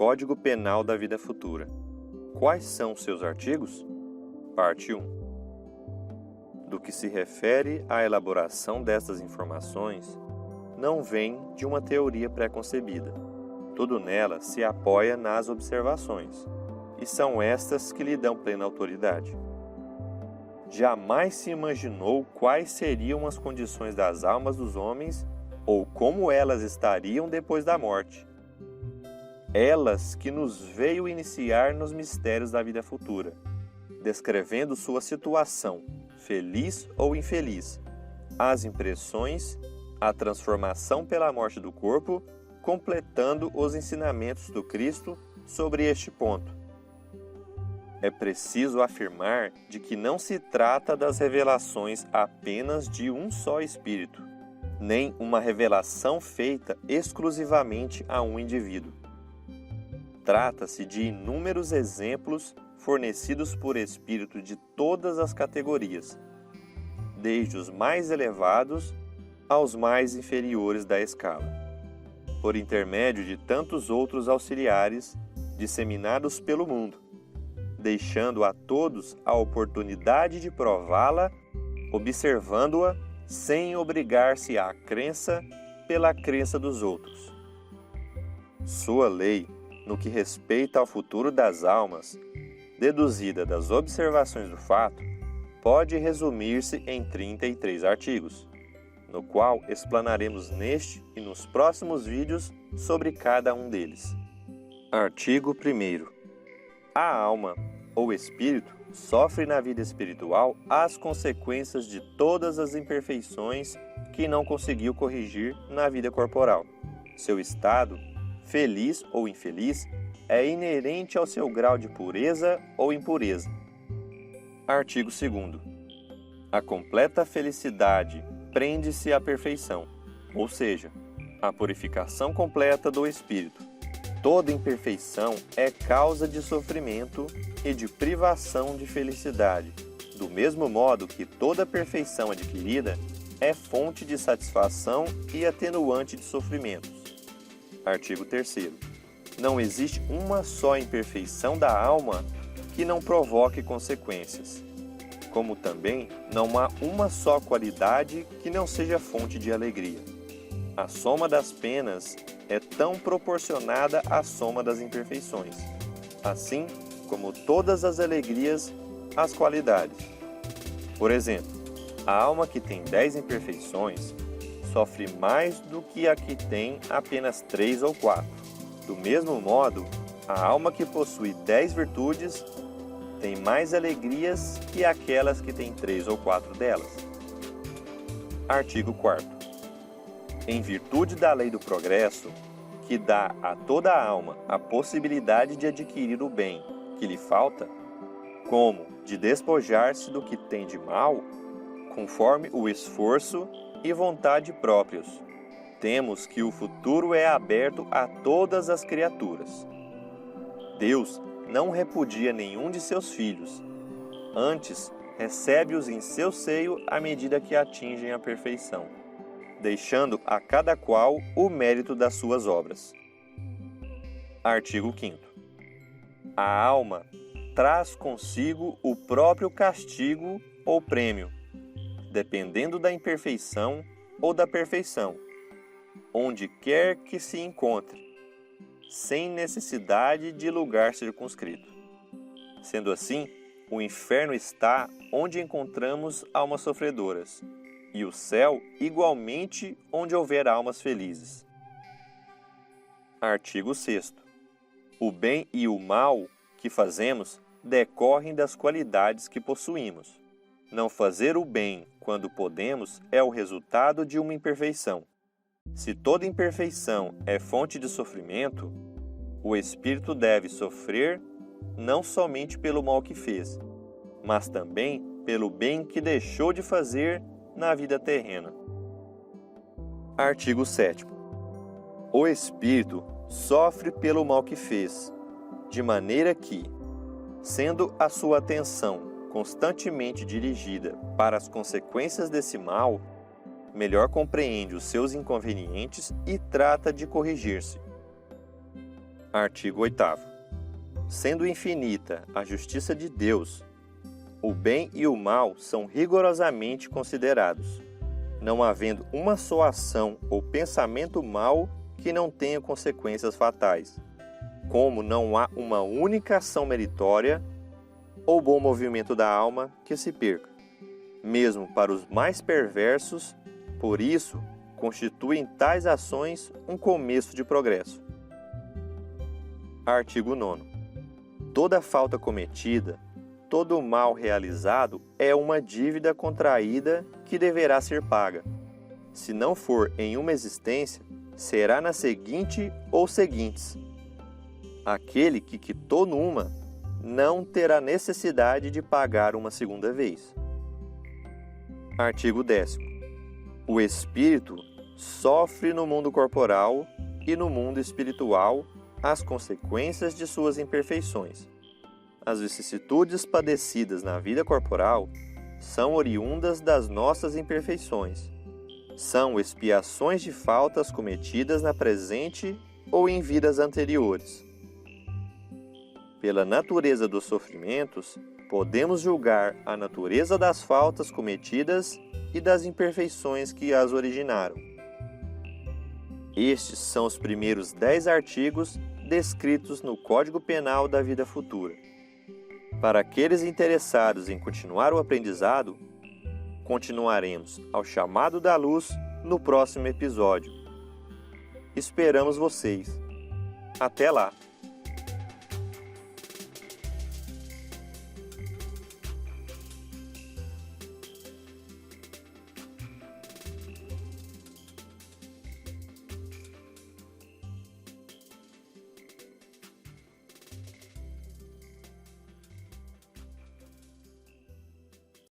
Código Penal da Vida Futura. Quais são seus artigos? Parte 1. Do que se refere à elaboração destas informações, não vem de uma teoria pré-concebida. Tudo nela se apoia nas observações, e são estas que lhe dão plena autoridade. Jamais se imaginou quais seriam as condições das almas dos homens ou como elas estariam depois da morte. Elas que nos veio iniciar nos mistérios da vida futura, descrevendo sua situação, feliz ou infeliz, as impressões, a transformação pela morte do corpo, completando os ensinamentos do Cristo sobre este ponto. É preciso afirmar de que não se trata das revelações apenas de um só Espírito, nem uma revelação feita exclusivamente a um indivíduo. Trata-se de inúmeros exemplos fornecidos por espíritos de todas as categorias, desde os mais elevados aos mais inferiores da escala, por intermédio de tantos outros auxiliares disseminados pelo mundo, deixando a todos a oportunidade de prová-la, observando-a sem obrigar-se à crença pela crença dos outros. Sua lei, no que respeita ao futuro das almas, deduzida das observações do fato, pode resumir-se em 33 artigos, no qual explanaremos neste e nos próximos vídeos sobre cada um deles. Artigo 1º. A alma, ou espírito, sofre na vida espiritual as consequências de todas as imperfeições que não conseguiu corrigir na vida corporal. Seu estado, feliz ou infeliz, é inerente ao seu grau de pureza ou impureza. Artigo 2º. A completa felicidade prende-se à perfeição, ou seja, à purificação completa do espírito. Toda imperfeição é causa de sofrimento e de privação de felicidade, do mesmo modo que toda perfeição adquirida é fonte de satisfação e atenuante de sofrimentos. Artigo 3º. Não existe uma só imperfeição da alma que não provoque consequências, como também não há uma só qualidade que não seja fonte de alegria. A soma das penas é tão proporcionada à soma das imperfeições, assim como todas as alegrias às qualidades. Por exemplo, a alma que tem 10 imperfeições sofre mais do que a que tem apenas 3 ou 4. Do mesmo modo, a alma que possui 10 virtudes tem mais alegrias que aquelas que têm 3 ou 4 delas. Artigo 4º. Em virtude da lei do progresso, que dá a toda a alma a possibilidade de adquirir o bem que lhe falta, como de despojar-se do que tem de mal, conforme o esforço e vontade próprios, temos que o futuro é aberto a todas as criaturas. Deus não repudia nenhum de seus filhos, antes recebe-os em seu seio à medida que atingem a perfeição, deixando a cada qual o mérito das suas obras. Artigo 5º. A alma traz consigo o próprio castigo ou prêmio, dependendo da imperfeição ou da perfeição, onde quer que se encontre, sem necessidade de lugar circunscrito. Sendo assim, o inferno está onde encontramos almas sofredoras, e o céu igualmente onde houver almas felizes. Artigo 6º. O bem e o mal que fazemos decorrem das qualidades que possuímos. Não fazer o bem quando podemos é o resultado de uma imperfeição. Se toda imperfeição é fonte de sofrimento, o espírito deve sofrer não somente pelo mal que fez, mas também pelo bem que deixou de fazer na vida terrena. Artigo 7º. O espírito sofre pelo mal que fez, de maneira que, sendo a sua atenção constantemente dirigida para as consequências desse mal, melhor compreende os seus inconvenientes e trata de corrigir-se. Artigo 8º. Sendo infinita a justiça de Deus, o bem e o mal são rigorosamente considerados, não havendo uma só ação ou pensamento mau que não tenha consequências fatais, como não há uma única ação meritória ou bom movimento da alma que se perca, mesmo para os mais perversos. Por isso, constituem tais ações um começo de progresso. Artigo 9º. Toda falta cometida, todo mal realizado é uma dívida contraída que deverá ser paga. Se não for em uma existência, será na seguinte ou seguintes. Aquele que quitou numa não terá necessidade de pagar uma segunda vez. Artigo 10º. O espírito sofre no mundo corporal e no mundo espiritual as consequências de suas imperfeições. As vicissitudes padecidas na vida corporal são oriundas das nossas imperfeições. São expiações de faltas cometidas na presente ou em vidas anteriores. Pela natureza dos sofrimentos, podemos julgar a natureza das faltas cometidas e das imperfeições que as originaram. Estes são os primeiros 10 artigos descritos no Código Penal da Vida Futura. Para aqueles interessados em continuar o aprendizado, continuaremos ao chamado da luz no próximo episódio. Esperamos vocês. Até lá!